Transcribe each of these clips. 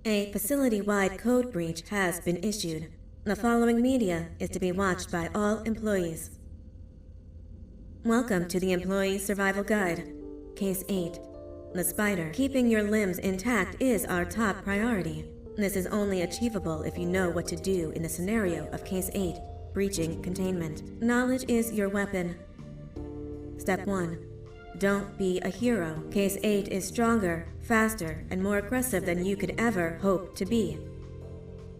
A facility-wide code breach has been issued. The following media is to be watched by all employees. Welcome to the Employee Survival Guide, Case 8. The spider. Keeping your limbs intact is our top priority. This is only achievable if you know what to do in the scenario of Case 8, breaching containment. Knowledge is your weapon. Step 1. Don't be a hero. Case 8 is stronger, faster, and more aggressive than you could ever hope to be.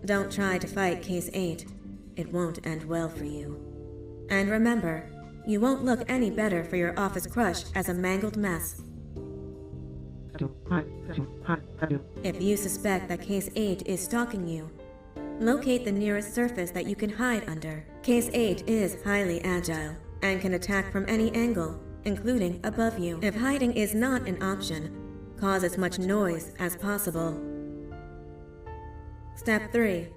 Don't try to fight Case 8. It won't end well for you. And remember, you won't look any better for your office crush as a mangled mess. If you suspect that Case 8 is stalking you, locate the nearest surface that you can hide under. Case 8 is highly agile and can attack from any angle, including above you. If hiding is not an option, cause as much noise as possible. Step 3.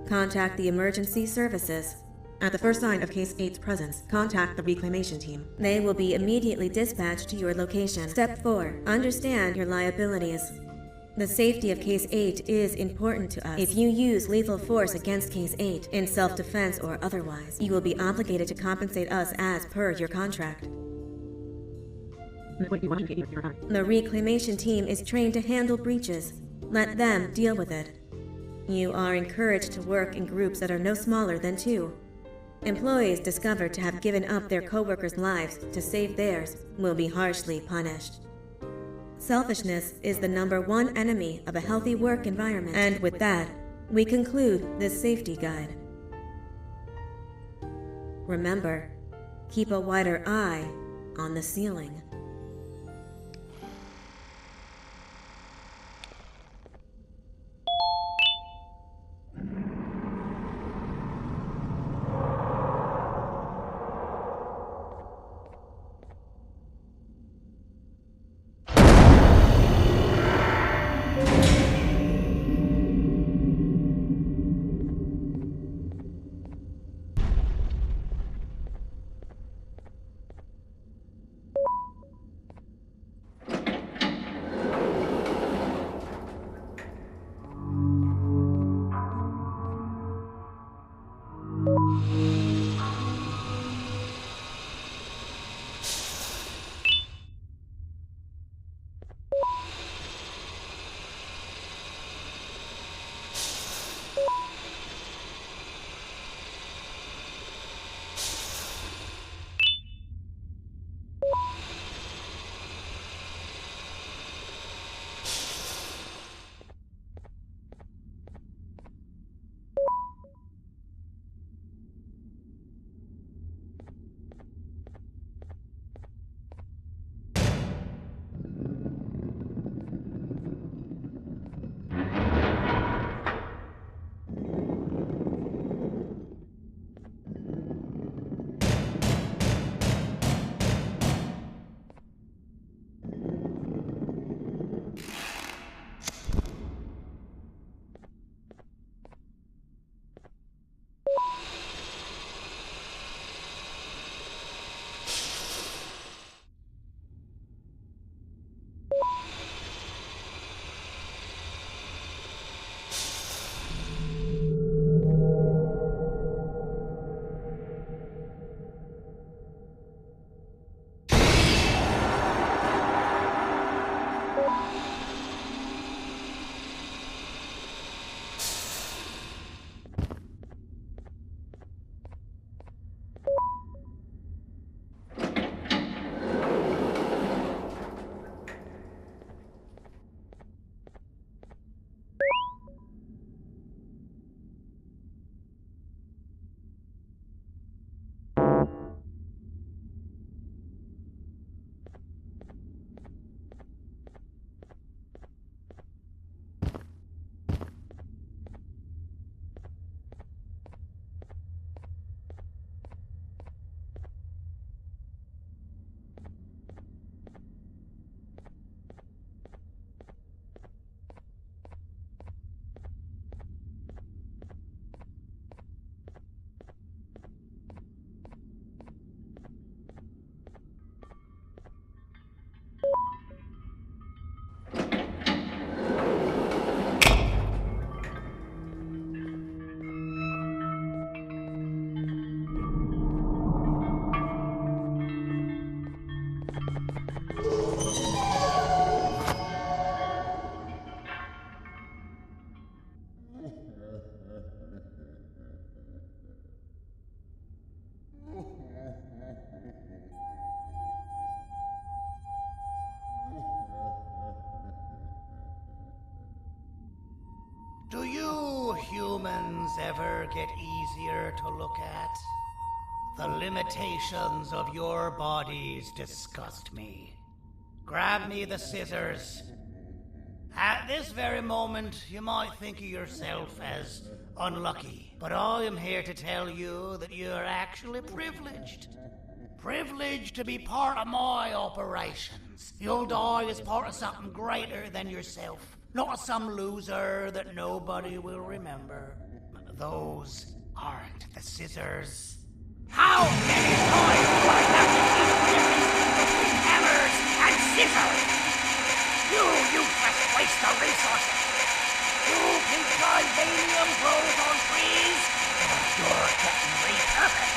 Contact the emergency services. At the first sign of Case 8's presence, contact the reclamation team. They will be immediately dispatched to your location. Step 4. Understand your liabilities. The safety of Case 8 is important to us. If you use lethal force against Case 8, in self-defense or otherwise, you will be obligated to compensate us as per your contract. The reclamation team is trained to handle breaches. Let them deal with it. You are encouraged to work in groups that are no smaller than 2. Employees discovered to have given up their co-workers' lives to save theirs will be harshly punished. Selfishness is the #1 enemy of a healthy work environment. And with that, we conclude this safety guide. Remember, keep a wider eye on the ceiling. humans ever get easier to look at? The limitations of your bodies disgust me. Grab me the scissors. At this very moment, you might think of yourself as unlucky, but I am here to tell you that you're actually privileged. Privileged to be part of my operations. You'll die as part of something greater than yourself, not as some loser that nobody will remember. Those aren't the scissors. How many times do I have to teach the difference between hammers and scissors? You useless waste of resources! You think titanium grows on trees? You're getting repurposed!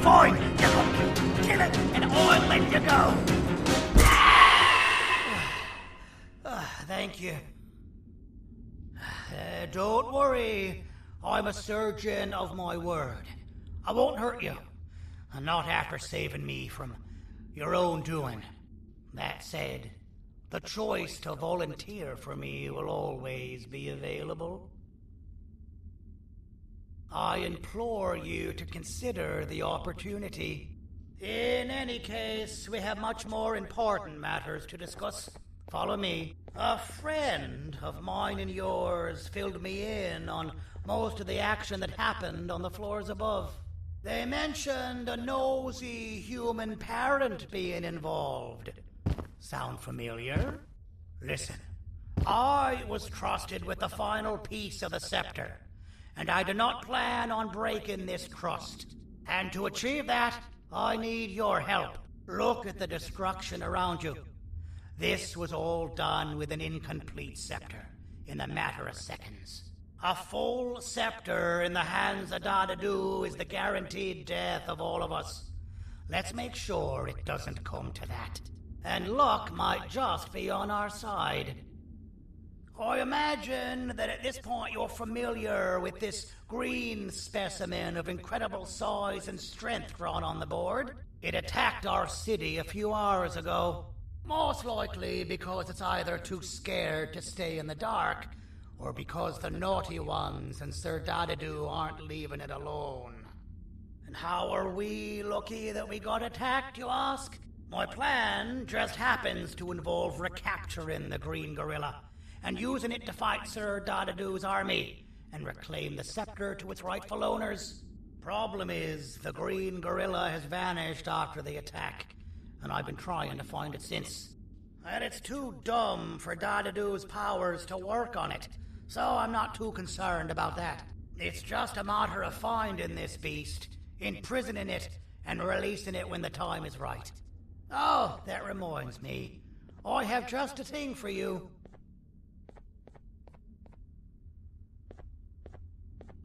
Fine, you go. Kill it, and I'll let you go. Thank you. Don't worry. I'm a surgeon of my word. I won't hurt you. And not after saving me from your own doing. That said, the choice to volunteer for me will always be available. I implore you to consider the opportunity. In any case, we have much more important matters to discuss. Follow me. A friend of mine and yours filled me in on most of the action that happened on the floors above. They mentioned a nosy human parent being involved. Sound familiar? Listen, I was trusted with the final piece of the scepter, and I do not plan on breaking this trust. And to achieve that, I need your help. Look at the destruction around you. This was all done with an incomplete scepter in a matter of seconds. A full scepter in the hands of Dadadu is the guaranteed death of all of us. Let's make sure it doesn't come to that. And luck might just be on our side. I imagine that at this point you're familiar with this green specimen of incredible size and strength drawn on the board. It attacked our city a few hours ago. Most likely because it's either too scared to stay in the dark, or because the naughty ones and Sir Dadadu aren't leaving it alone. And how are we lucky that we got attacked, you ask? My plan just happens to involve recapturing the green gorilla and using it to fight Sir Dadadu's army and reclaim the scepter to its rightful owners. Problem is, the green gorilla has vanished after the attack, and I've been trying to find it since. And it's too dumb for Dadadu's powers to work on it, so I'm not too concerned about that. It's just a matter of finding this beast, imprisoning it, and releasing it when the time is right. Oh, that reminds me. I have just a thing for you.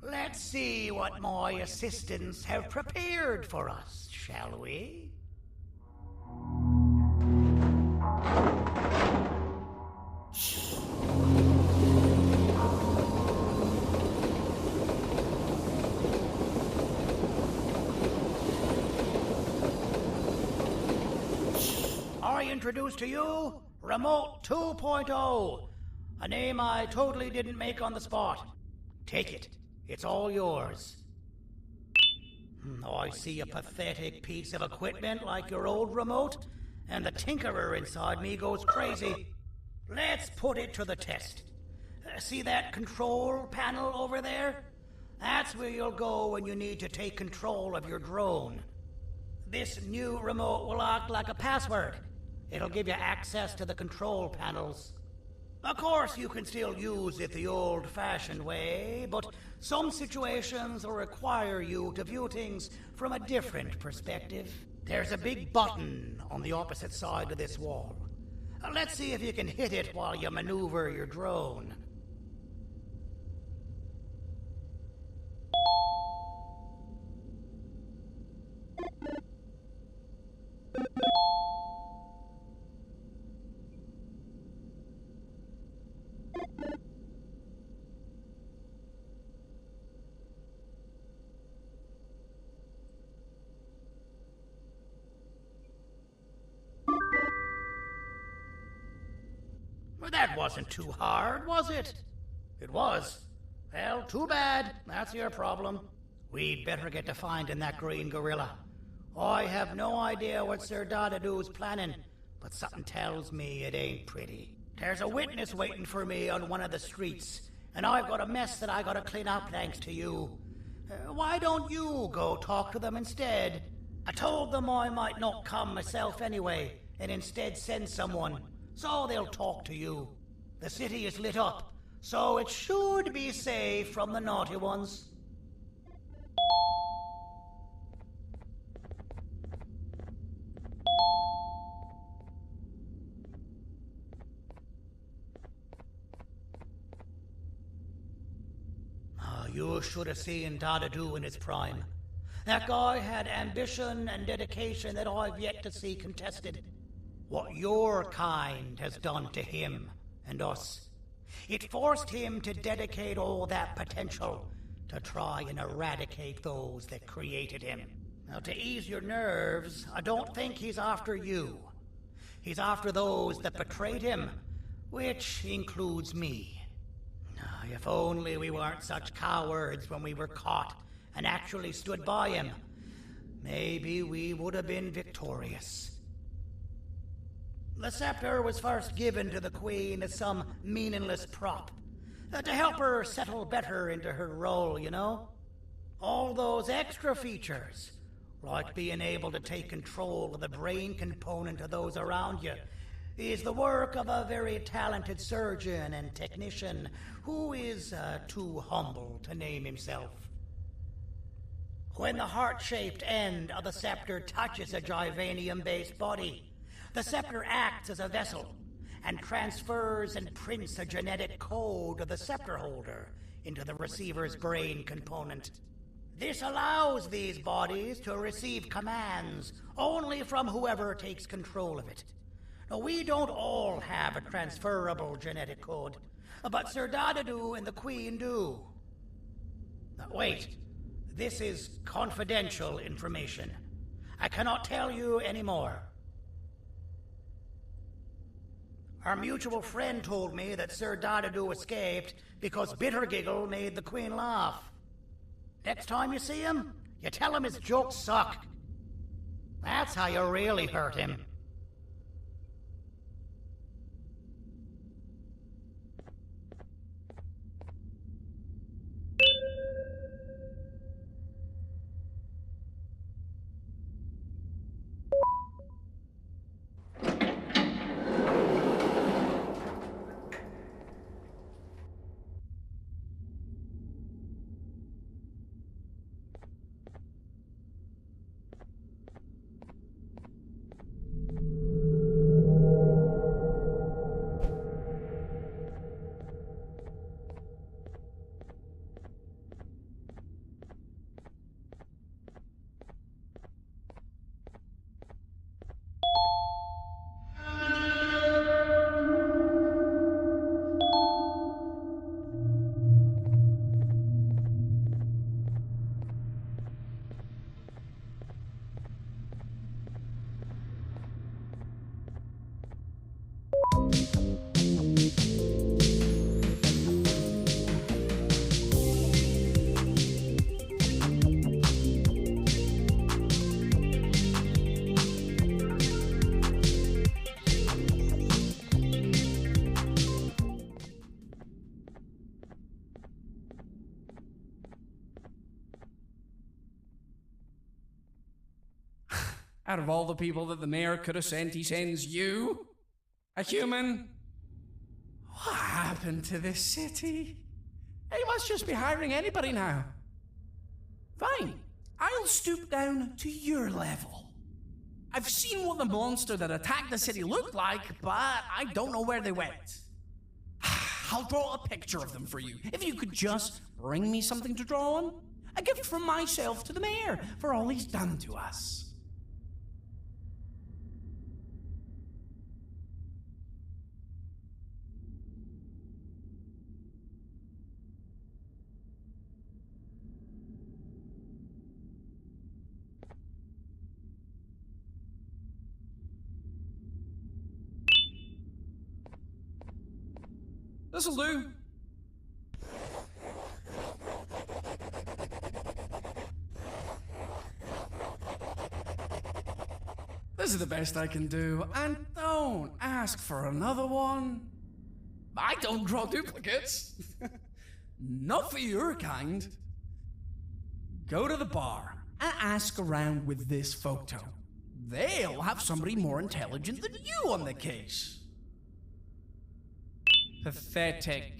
Let's see what my assistants have prepared for us, shall we? I introduce to you Remote 2.0, a name I totally didn't make on the spot. Take it. It's all yours. I see a pathetic piece of equipment like your old remote, and the tinkerer inside me goes crazy. Let's put it to the test. See that control panel over there? That's where you'll go when you need to take control of your drone. This new remote will act like a password. It'll give you access to the control panels. Of course, you can still use it the old-fashioned way, but some situations will require you to view things from a different perspective. There's a big button on the opposite side of this wall. Let's see if you can hit it while you maneuver your drone. Well, that wasn't too hard, was it? It was. Well, too bad. That's your problem. We'd better get to finding that green gorilla. I have no idea what Sir Dadadoo's planning, but something tells me it ain't pretty. There's a witness waiting for me on one of the streets, and I've got a mess that I gotta clean up thanks to you. Why don't you go talk to them instead? I told them I might not come myself anyway, and instead send someone, so they'll talk to you. The city is lit up, so it should be safe from the naughty ones. You should have seen Dadadoo in his prime. That guy had ambition and dedication that I've yet to see contested. What your kind has done to him and us. It forced him to dedicate all that potential to try and eradicate those that created him. Now, to ease your nerves, I don't think he's after you. He's after those that betrayed him, which includes me. If only we weren't such cowards when we were caught and actually stood by him, maybe we would have been victorious. The scepter was first given to the Queen as some meaningless prop, to help her settle better into her role, you know? All those extra features, like being able to take control of the brain component of those around you, is the work of a very talented surgeon and technician who is too humble to name himself. When the heart-shaped end of the scepter touches a Givanium-based body, the scepter acts as a vessel and transfers and prints a genetic code of the scepter holder into the receiver's brain component. This allows these bodies to receive commands only from whoever takes control of it. Now, we don't all have a transferable genetic code, but Sir Dadadoo and the Queen do. Now, wait, this is confidential information. I cannot tell you any more. Our mutual friend told me that Sir Dadadoo escaped because Bittergiggle made the Queen laugh. Next time you see him, you tell him his jokes suck. That's how you really hurt him. Out of all the people that the mayor could have sent, he sends you? A human? What happened to this city? He must just be hiring anybody now. Fine, I'll stoop down to your level. I've seen what the monster that attacked the city looked like, but I don't know where they went. I'll draw a picture of them for you, if you could just bring me something to draw on. A gift from myself to the mayor for all he's done to us. This'll do. This is the best I can do, and don't ask for another one. I don't draw duplicates. Not for your kind. Go to the bar and ask around with this photo. They'll have somebody more intelligent than you on the case. Pathetic.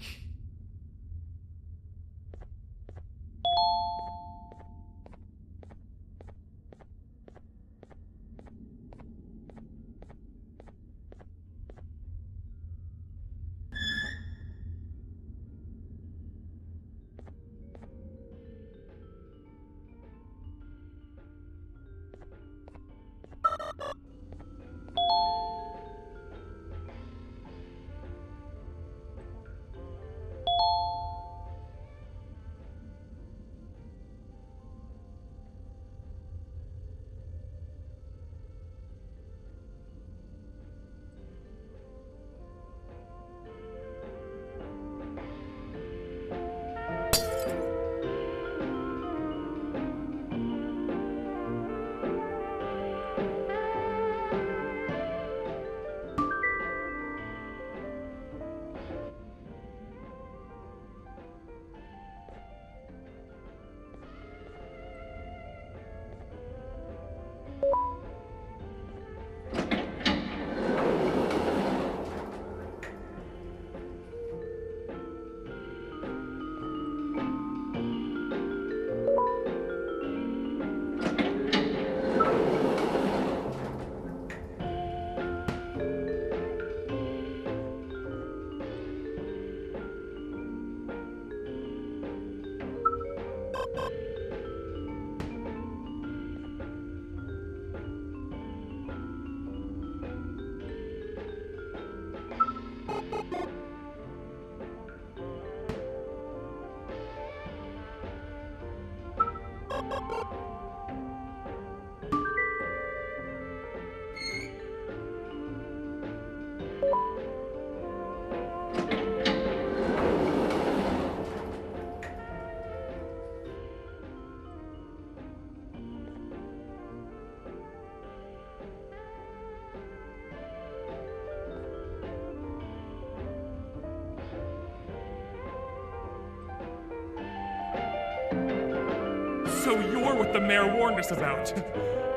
So you're what the mayor warned us about.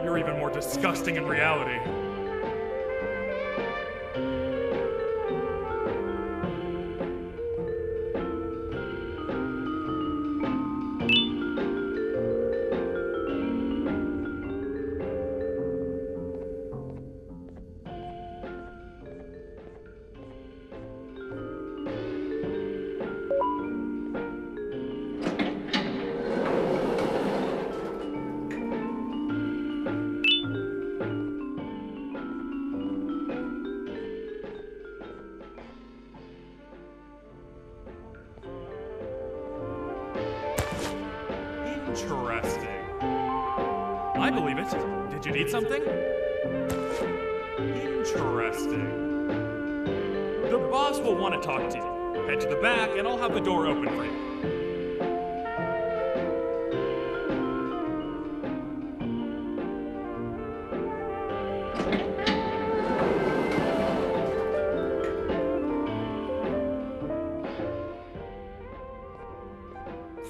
You're even more disgusting in reality. Interesting. I believe it. Did you need something? Interesting. The boss will want to talk to you. Head to the back and I'll have the door open for you.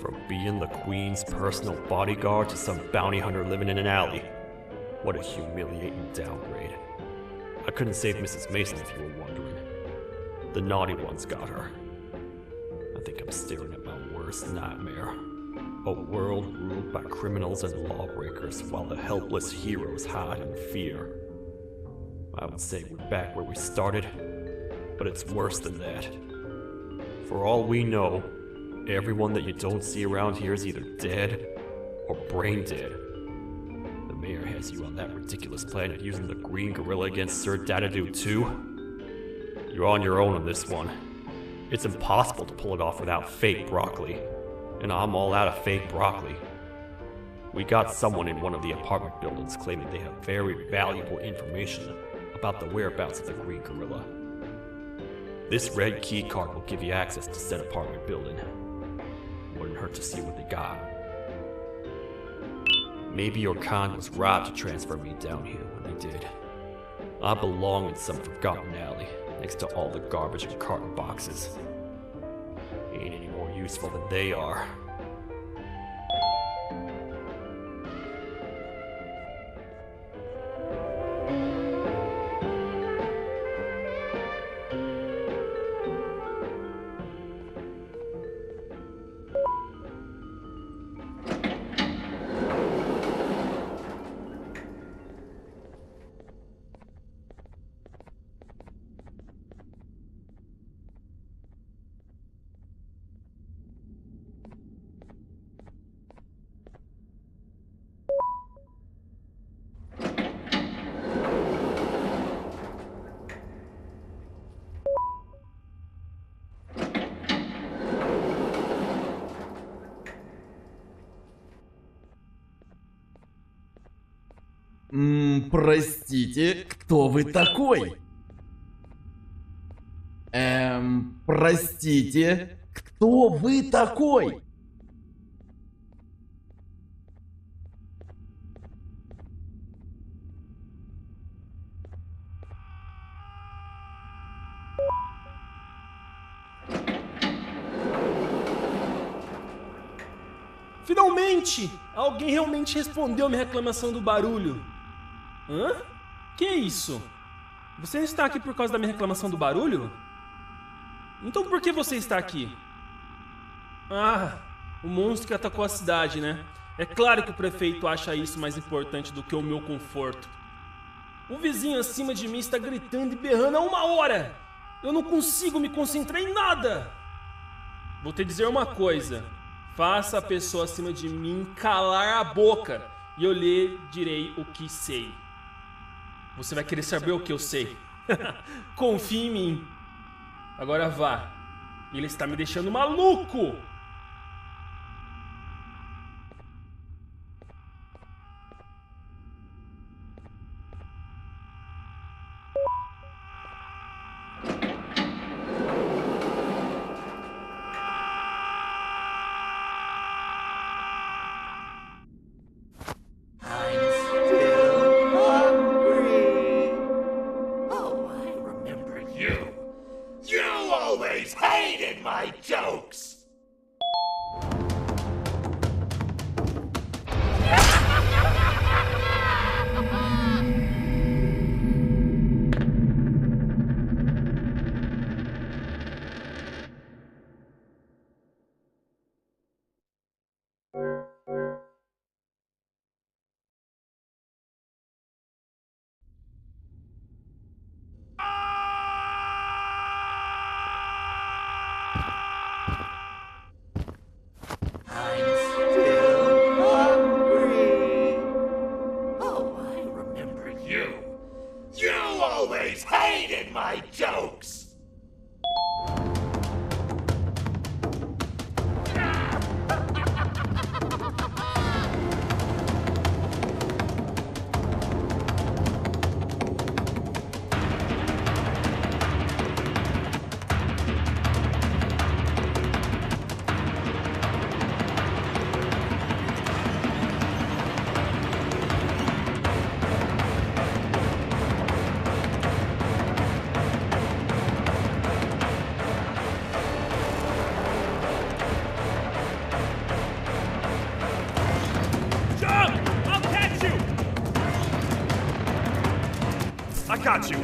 From being the Queen's personal bodyguard to some bounty hunter living in an alley. What a humiliating downgrade. I couldn't save Mrs. Mason if you were wondering. The naughty ones got her. I think I'm staring at my worst nightmare. A world ruled by criminals and lawbreakers while the helpless heroes hide in fear. I would say we're back where we started, but it's worse than that. For all we know, everyone that you don't see around here is either dead or brain dead. The mayor has you on that ridiculous plan of using the green gorilla against Sir Dadadoo too. You're on your own on this one. It's impossible to pull it off without fake broccoli, and I'm all out of fake broccoli. We got someone in one of the apartment buildings claiming they have very valuable information about the whereabouts of the green gorilla. This red key card will give you access to said apartment building. Wouldn't hurt to see what they got. Maybe your con was right to transfer me down here when they did. I belong in some forgotten alley, next to all the garbage and carton boxes. Ain't any more useful than they are. Простите, кто вы такой? Простите, кто вы такой? Finalmente! Alguém realmente respondeu a minha reclamação do barulho. Hã? Que é isso? Você está aqui por causa da minha reclamação do barulho? Então por que você está aqui? Ah, o monstro que atacou a cidade, né? É claro que o prefeito acha isso mais importante do que o meu conforto. O vizinho acima de mim está gritando e berrando há 1 hora! Eu não consigo me concentrar em nada! Vou te dizer uma coisa. Faça a pessoa acima de mim calar a boca e eu lhe direi o que sei. Você vai querer saber o que eu sei. Confie em mim. Agora vá. Ele está me deixando maluco! got you!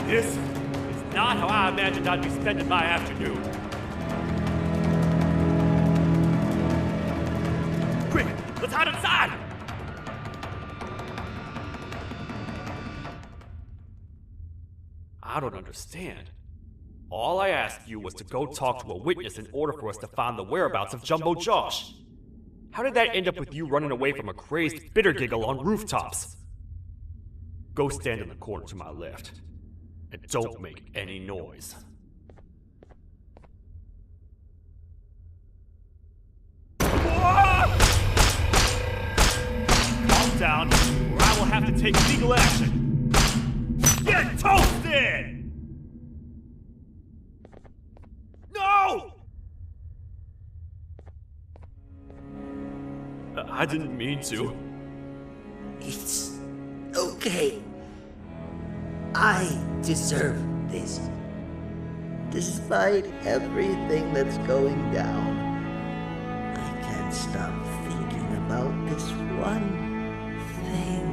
This is not how I imagined I'd be spending my afternoon. Quick, let's hide inside! I don't understand. All I asked you was to go talk to a witness in order for us to find the whereabouts of Jumbo Josh. How did that end up with you running away from a crazed bitter giggle on rooftops? Go stand in the corner to my left, and don't make any noise. Calm down, or I will have to take legal action. Get toasted! No! I didn't mean to. It's okay. I deserve this. Despite everything that's going down, I can't stop thinking about this one thing.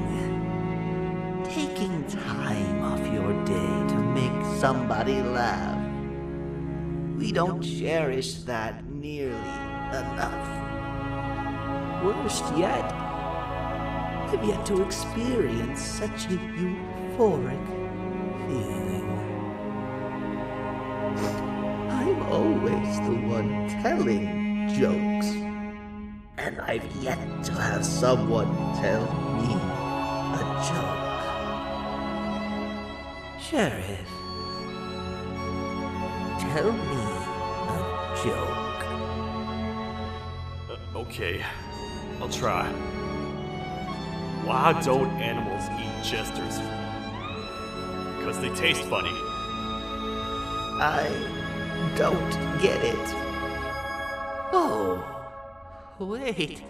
Taking time off your day to make somebody laugh. We don't cherish that nearly enough. Worst yet, I've yet to experience such a euphoric feeling. I'm always the one telling jokes, and I've yet to have someone tell me a joke. Sheriff, tell me a joke. Okay, I'll try. Why don't animals eat jesters? Because they taste funny. I don't get it. Oh, wait.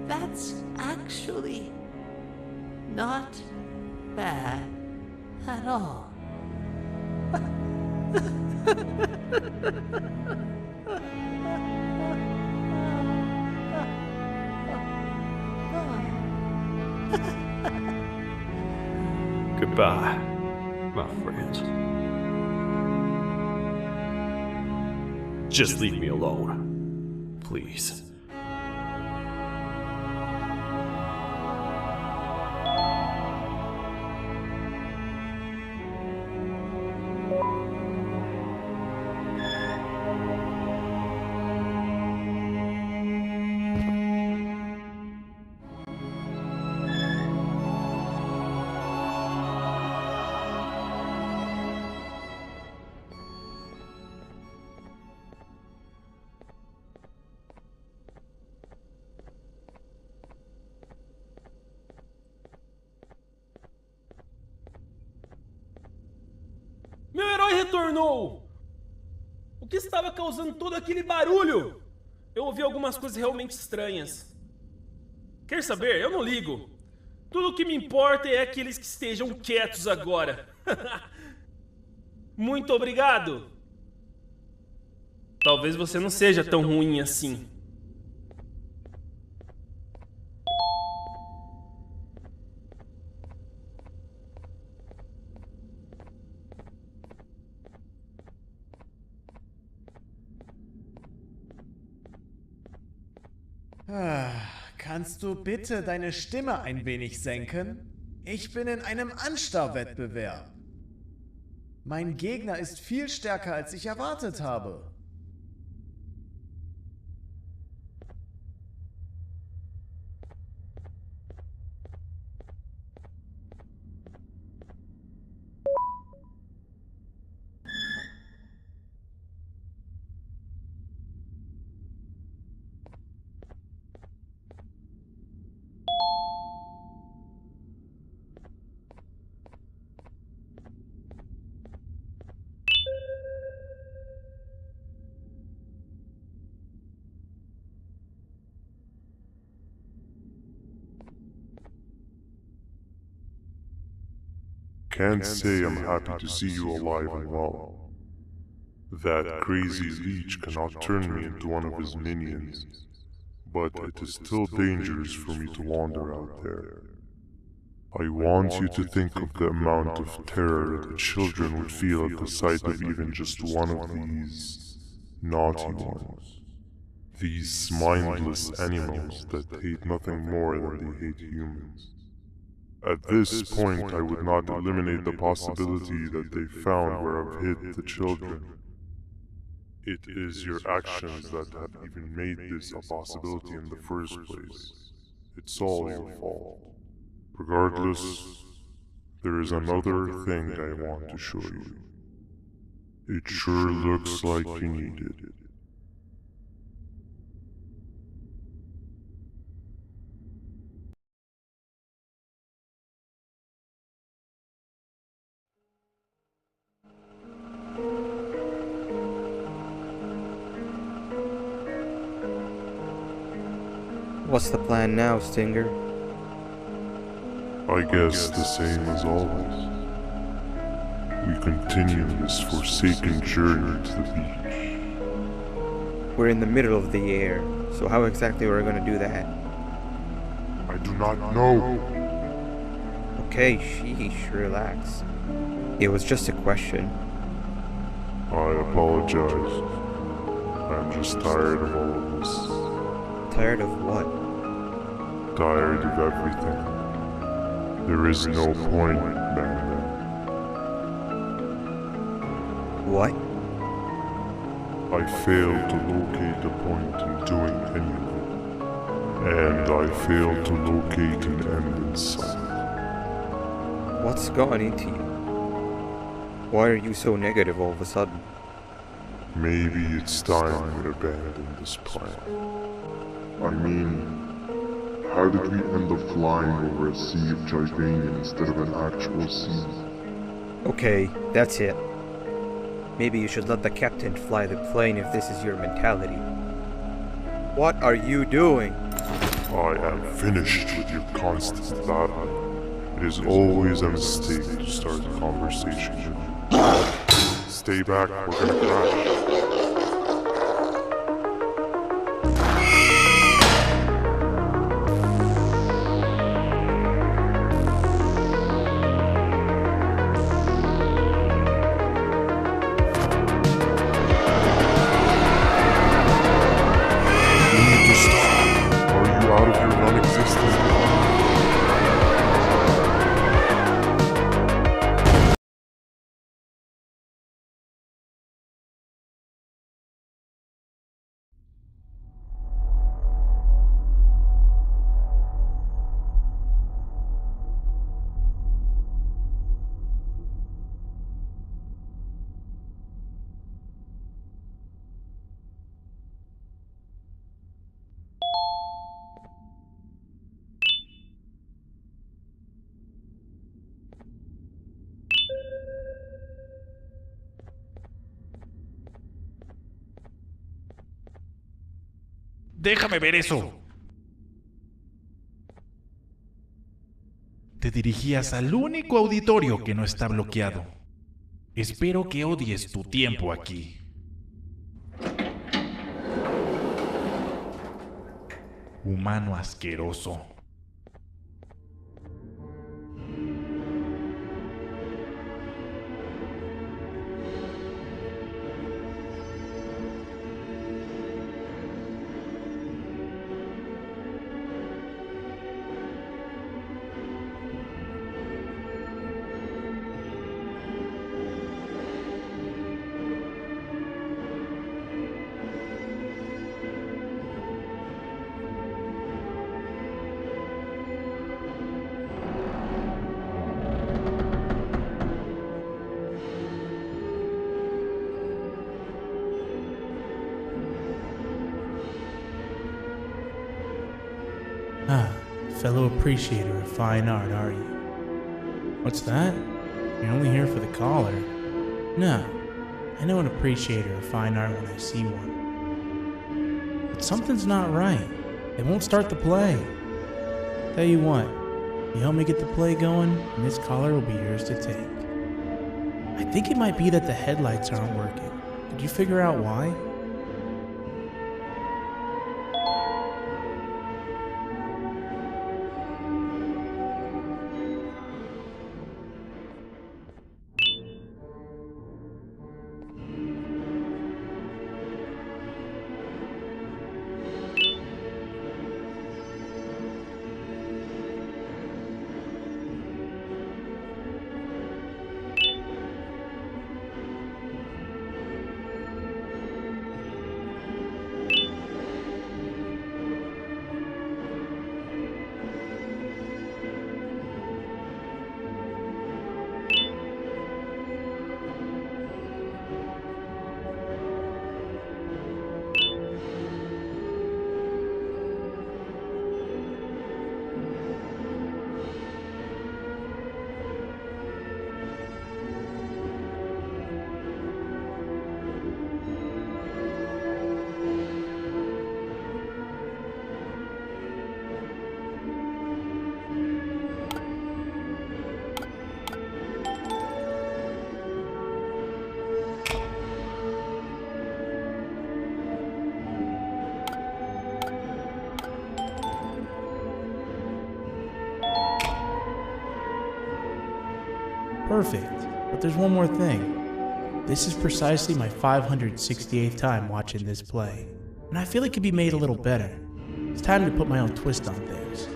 That's actually not bad at all. Goodbye, my friend. Just leave me alone, please. Meu herói retornou! O que estava causando todo aquele barulho? Eu ouvi algumas coisas realmente estranhas. Quer saber? Eu não ligo. Tudo o que me importa é aqueles que estejam quietos agora. Muito obrigado! Talvez você não seja tão ruim assim. Kannst du bitte deine Stimme ein wenig senken? Ich bin in einem Anstarrwettbewerb. Mein Gegner ist viel stärker, als ich erwartet habe. Can't say I'm happy to see you alive and well. That crazy leech cannot turn me into one of his minions, but it is still dangerous for me to wander out there. I want you to think of the amount of terror the children would feel at the sight of even just one of these naughty ones. These mindless animals that hate nothing more than they hate humans. At this point, I would not eliminate the possibility that they found where I've hid the children. It is your actions that have even made this a possibility in the first place. It's all your fault. Regardless, there is another thing I want to show you. It sure looks like you need it. What's the plan now, Stinger? I guess the same as always. We continue this forsaken journey to the beach. We're in the middle of the air, so how exactly are we going to do that? I do not know. Okay, sheesh, relax. It was just a question. I apologize. I'm just tired of all of this. Tired of what? Tired of everything. There is no point, Banban. What? I failed to locate a point in doing any of it. And I failed to locate an end in sight. What's gone into you? Why are you so negative all of a sudden? Maybe it's time we abandon this plan. I mean, how did we end up flying over a sea of Jivanian instead of an actual sea? Okay, that's it. Maybe you should let the captain fly the plane if this is your mentality. What are you doing? I am finished with your constant battle. It is always a mistake to start a conversation with you. Stay back, we're gonna crash. Déjame ver eso. Te dirigías al único auditorio que no está bloqueado. Espero que odies tu tiempo aquí. Humano asqueroso. Fellow appreciator of fine art, are you? What's that? You're only here for the collar. No, I know an appreciator of fine art when I see one. But something's not right. They won't start the play. Tell you what, you help me get the play going, and this collar will be yours to take. I think it might be that the headlights aren't working. Did you figure out why? Perfect. But there's one more thing. This is precisely my 568th time watching this play, and I feel it could be made a little better. It's time to put my own twist on things.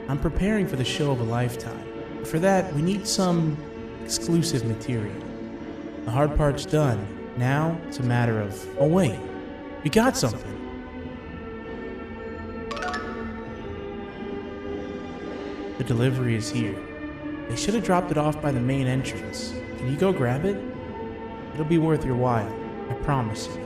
I'm preparing for the show of a lifetime. For that, we need some exclusive material. The hard part's done. Now, it's a matter of... Oh wait, we got something. The delivery is here. They should have dropped it off by the main entrance. Can you go grab it? It'll be worth your while, I promise you.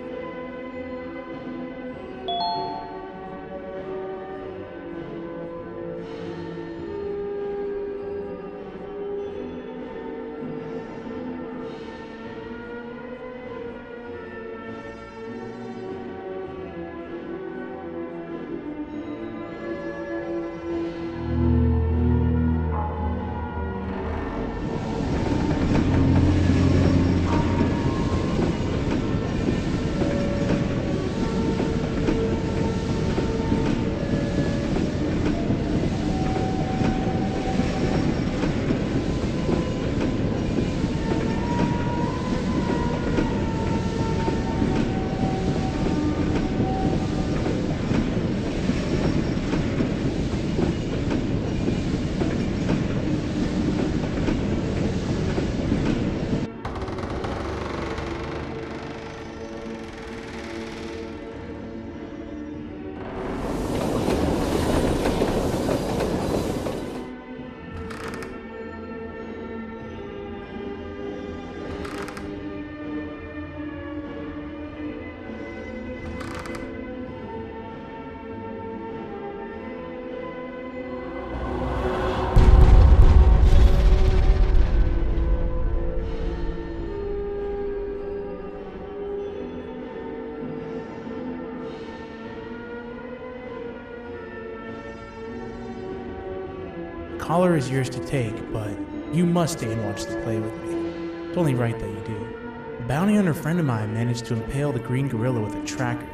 Collar is yours to take, but you must stay and watch the play with me. It's only right that you do. A bounty hunter friend of mine managed to impale the green gorilla with a tracker.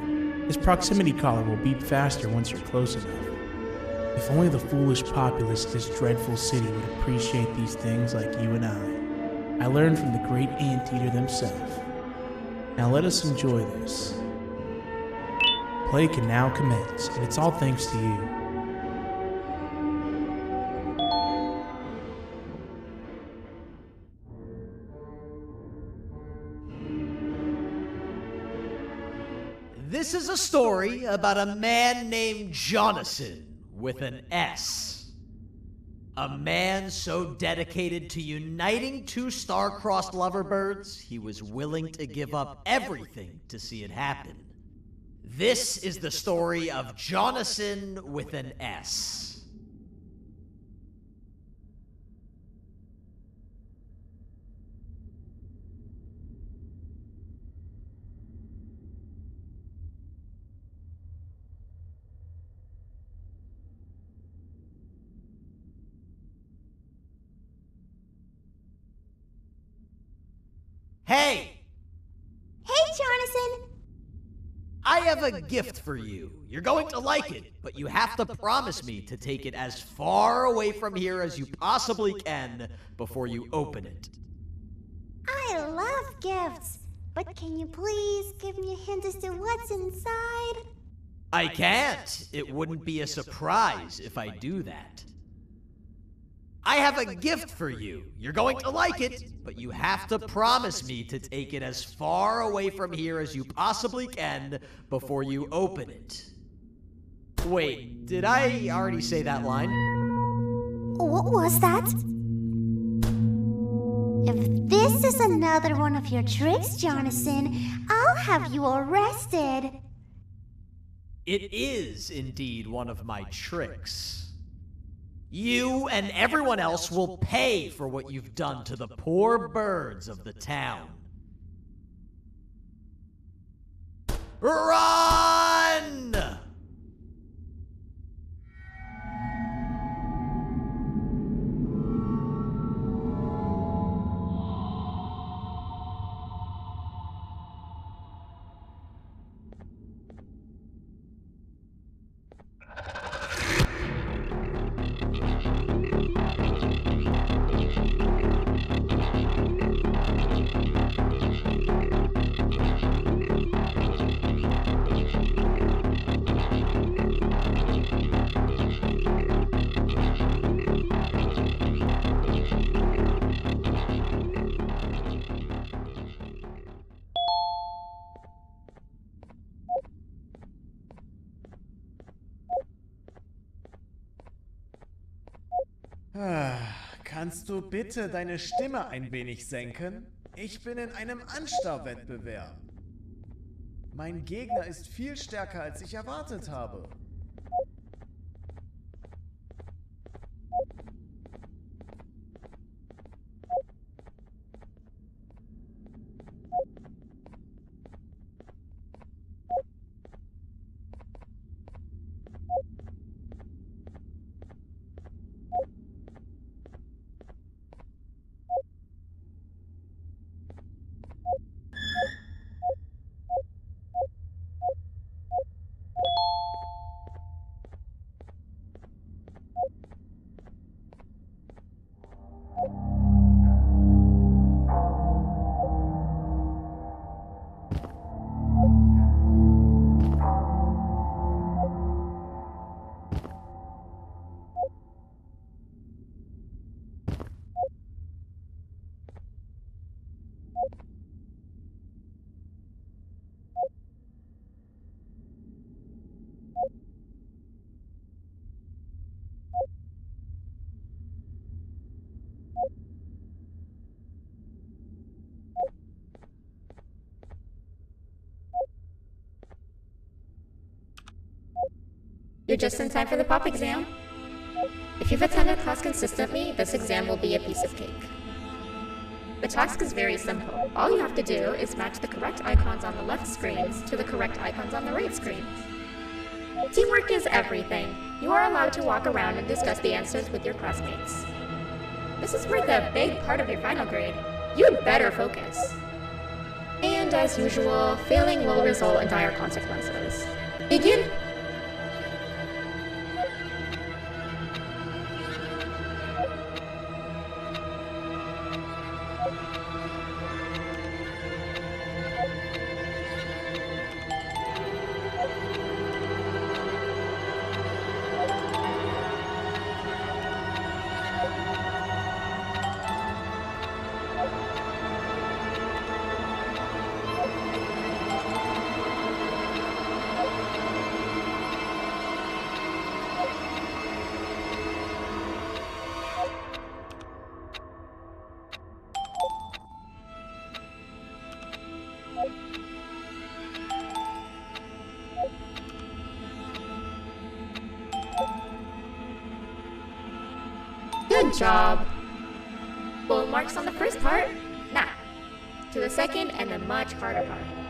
This proximity collar will beep faster once you're close enough. If only the foolish populace of this dreadful city would appreciate these things like you and I. I learned from the great anteater themselves. Now let us enjoy this. Play can now commence, and it's all thanks to you. This is a story about a man named Jonathan with an S. A man so dedicated to uniting two star-crossed loverbirds, he was willing to give up everything to see it happen. This is the story of Jonathan with an S. Hey! Hey, Jonathan! I have a gift for you. You're going to like it, but you have to promise me to take it as far away from here as you possibly can before you open it. I love gifts, but can you please give me a hint as to what's inside? I can't. It wouldn't be a surprise if I do that. I have a gift for you. You're going to like it, but you have to promise me to take it as far away from here as you possibly can before you open it. Wait, did I already say that line? What was that? If this is another one of your tricks, Jonathan, I'll have you arrested. It is indeed one of my tricks. You and everyone else will pay for what you've done to the poor birds of the town. Run! Kannst du bitte deine Stimme ein wenig senken? Ich bin in einem Anstarrwettbewerb. Mein Gegner ist viel stärker, als ich erwartet habe. You're just in time for the pop exam. If you've attended class consistently, this exam will be a piece of cake. The task is very simple. All you have to do is match the correct icons on the left screens to the correct icons on the right screens. Teamwork is everything. You are allowed to walk around and discuss the answers with your classmates. This is where the big part of your final grade. You'd better focus. And as usual, failing will result in dire consequences. Begin! Good job. Full marks on the first part? Now, to the second and the much harder part.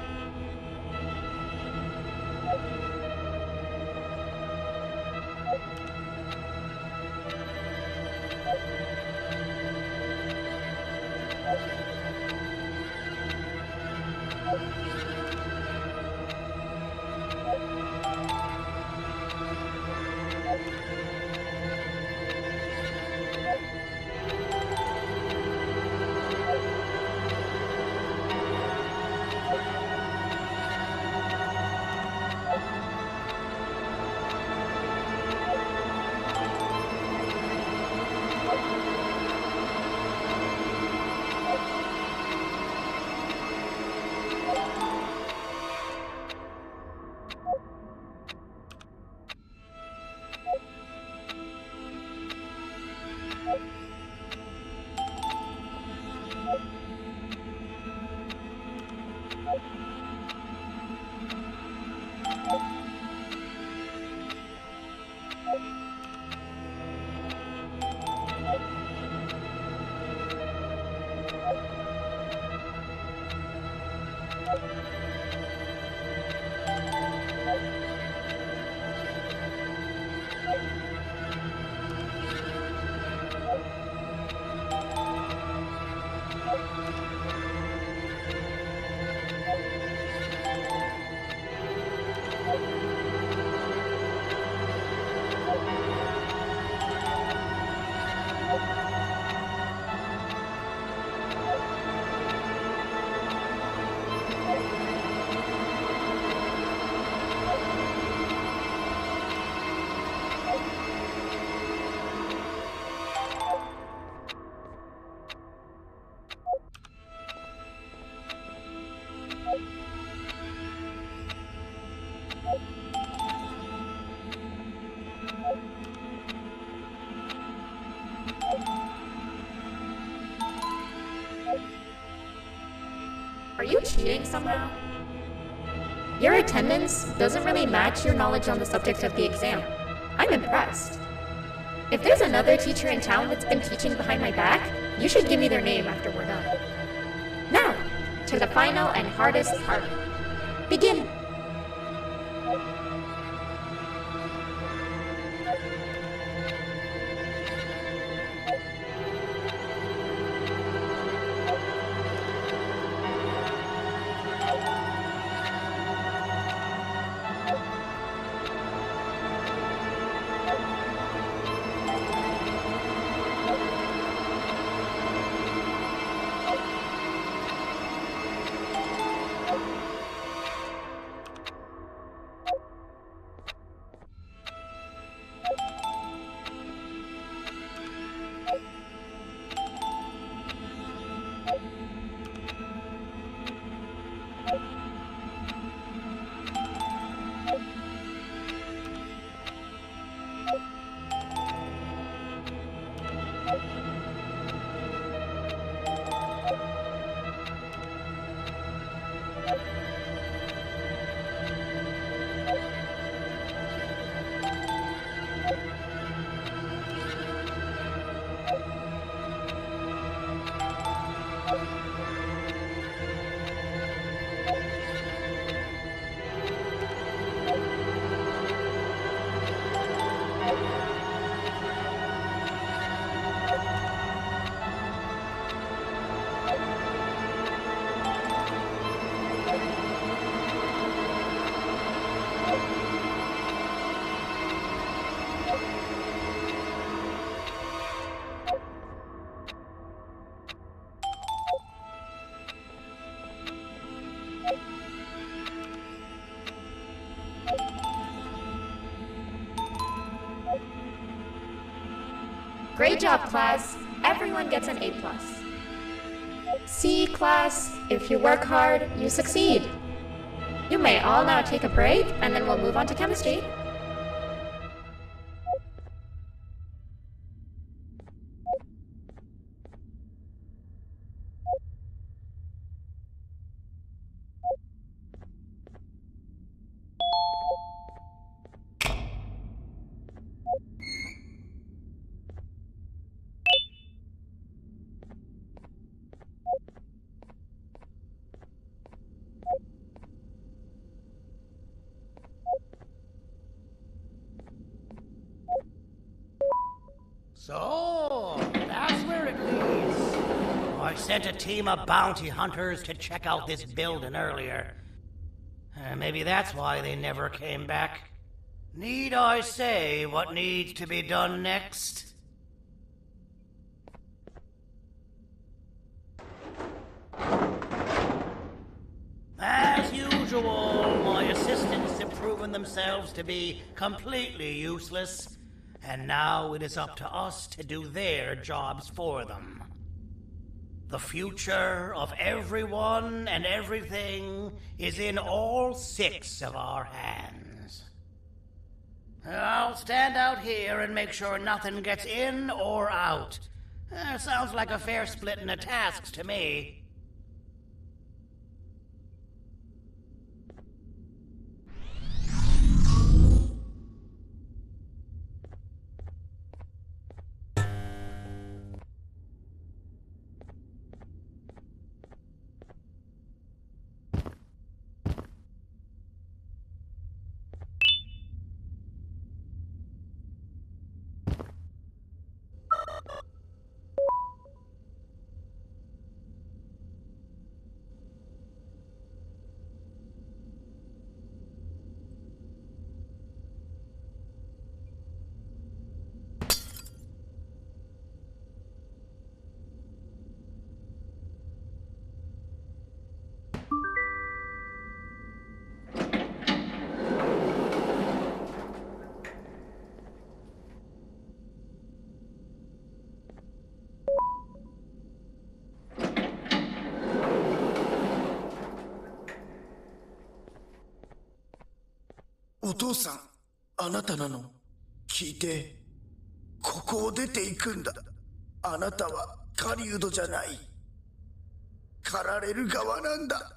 Are you cheating somehow? Your attendance doesn't really match your knowledge on the subject of the exam. I'm impressed. If there's another teacher in town that's been teaching behind my back, you should give me their name after we're done. Now, to the final and hardest part. Begin! Great job, class. Everyone gets an A+. See, class, if you work hard, you succeed. You may all now take a break, and then we'll move on to chemistry. So, that's where it leads. I sent a team of bounty hunters to check out this building earlier. Maybe that's why they never came back. Need I say what needs to be done next? As usual, my assistants have proven themselves to be completely useless. And now it is up to us to do their jobs for them. The future of everyone and everything is in all 6 of our hands. I'll stand out here and make sure nothing gets in or out. Sounds like a fair splitting of tasks to me. "お父さん、あなたなの？聞いて、ここを出ていくんだ。あなたは狩人じゃない。叱られる側なんだ。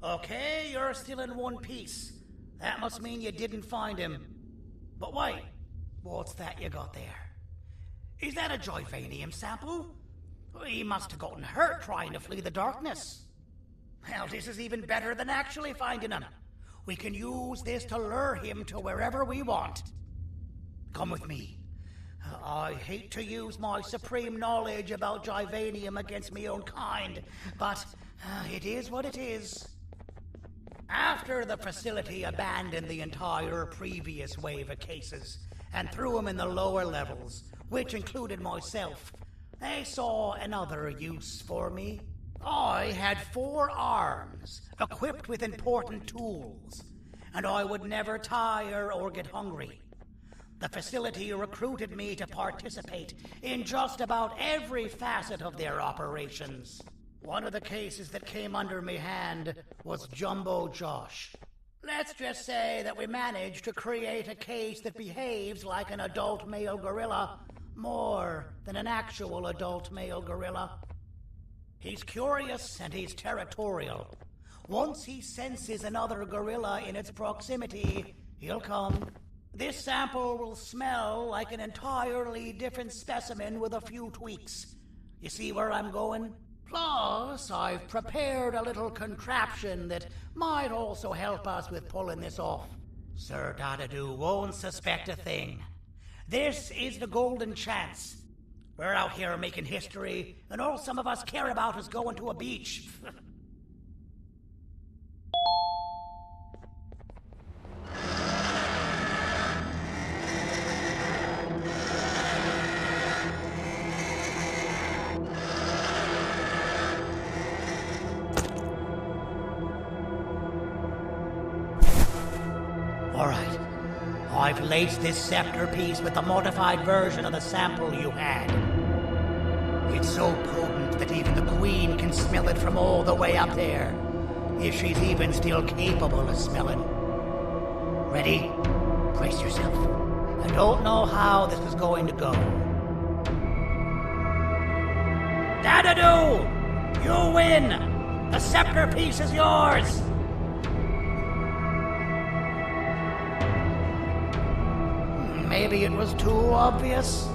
Okay, you're still in one piece. That must mean you didn't find him. But wait, what's that you got there? Is that a Givanium sample? He must have gotten hurt trying to flee the darkness. Well, this is even better than actually finding him. We can use this to lure him to wherever we want. Come with me. I hate to use my supreme knowledge about Givanium against my own kind, but it is what it is. After the facility abandoned the entire previous wave of cases and threw them in the lower levels, which included myself, they saw another use for me. I had 4 arms, equipped with important tools, and I would never tire or get hungry. The facility recruited me to participate in just about every facet of their operations. One of the cases that came under me hand was Jumbo Josh. Let's just say that we managed to create a case that behaves like an adult male gorilla, more than an actual adult male gorilla. He's curious and he's territorial. Once he senses another gorilla in its proximity, he'll come. This sample will smell like an entirely different specimen with a few tweaks. You see where I'm going? Plus, I've prepared a little contraption that might also help us with pulling this off. Sir Dadadoo won't suspect a thing. This is the golden chance. We're out here making history, and all some of us care about is going to a beach. Alright. I've laced this scepter piece with the modified version of the sample you had. It's so potent that even the Queen can smell it from all the way up there, if she's even still capable of smelling. Ready? Brace yourself. I don't know how this is going to go. Dadadoo! You win! The scepter piece is yours! Maybe it was too obvious.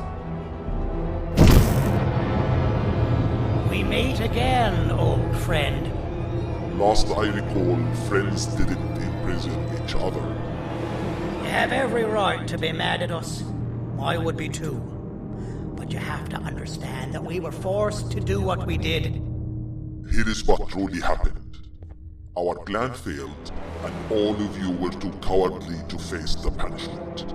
We meet again, old friend. Last I recall, friends didn't imprison each other. You have every right to be mad at us. I would be too. But you have to understand that we were forced to do what we did. Here is what truly happened. Our plan failed, and all of you were too cowardly to face the punishment.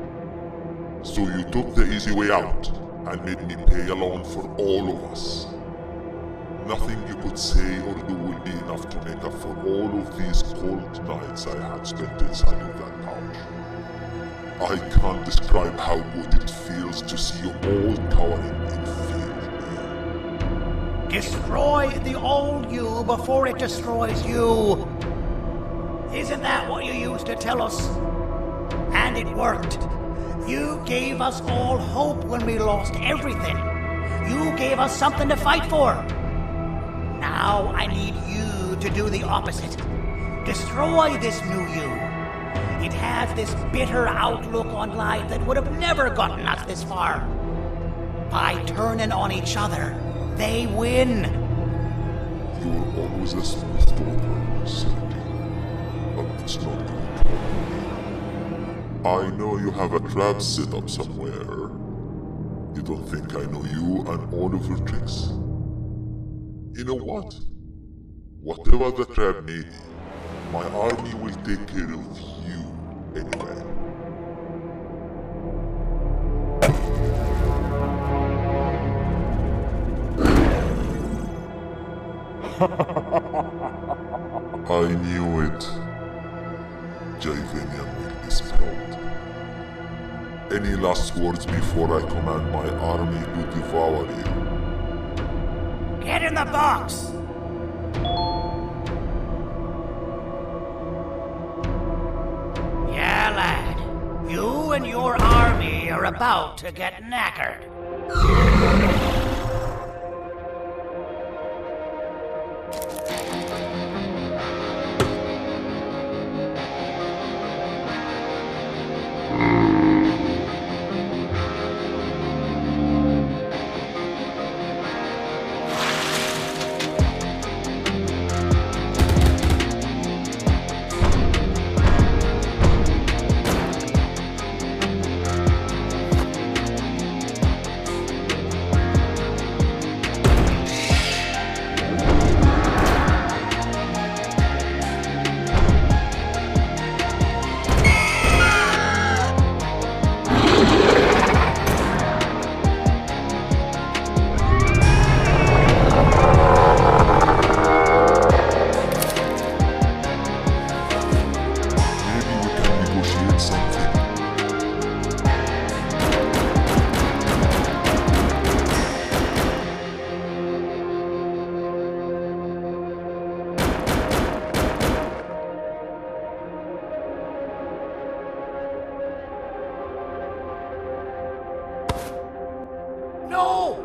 So you took the easy way out, and made me pay along for all of us. Nothing you could say or do will be enough to make up for all of these cold nights I had spent inside of that pouch. I can't describe how good it feels to see you all cowering in fear. Destroy the old you before it destroys you. Isn't that what you used to tell us? And it worked. You gave us all hope when we lost everything. You gave us something to fight for. Now I need you to do the opposite. Destroy this new you. It has this bitter outlook on life that would have never gotten us this far. By turning on each other, they win. You were always a smooth talker, Sergey. But it's not going to work. I know you have a trap set up somewhere. You don't think I know you and all of your tricks? You know what? Whatever the trap may be, my army will take care of you anyway. I knew it. Givanium will be spelled. Any last words before I command my army to devour you? Get in the box! Yeah, lad. You and your army are about to get knackered.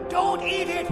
Don't eat it!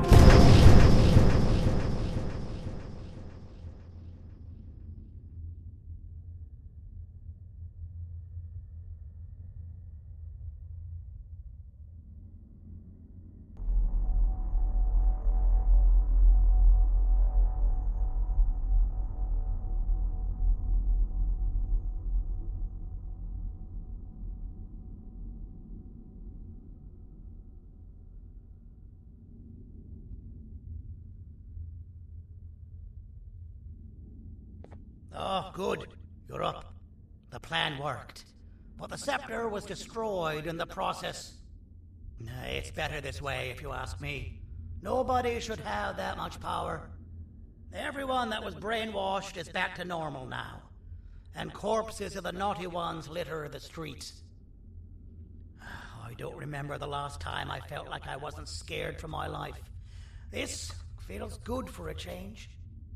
Oh, good. You're up. The plan worked. But the scepter was destroyed in the process. It's better this way, if you ask me. Nobody should have that much power. Everyone that was brainwashed is back to normal now. And corpses of the naughty ones litter the streets. I don't remember the last time I felt like I wasn't scared for my life. This feels good for a change.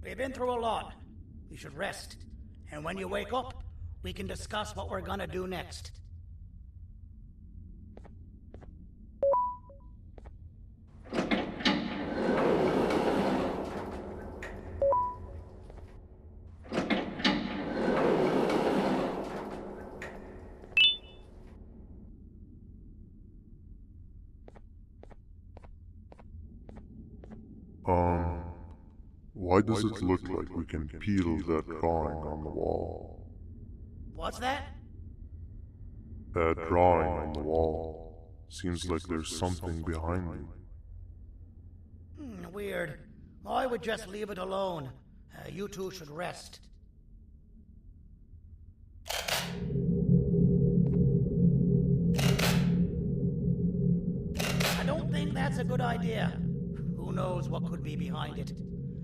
We've been through a lot. You should rest. And when you wake up, we can discuss what we're gonna do next. Why does it look like we can peel that drawing on the wall? What's that? That drawing on the wall. Seems like there's something behind it. Weird. I would just leave it alone. You two should rest. I don't think that's a good idea. Who knows what could be behind it?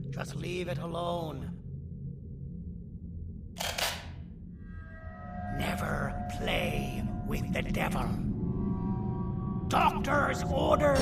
Just leave it alone. Never play with the devil. Doctor's orders!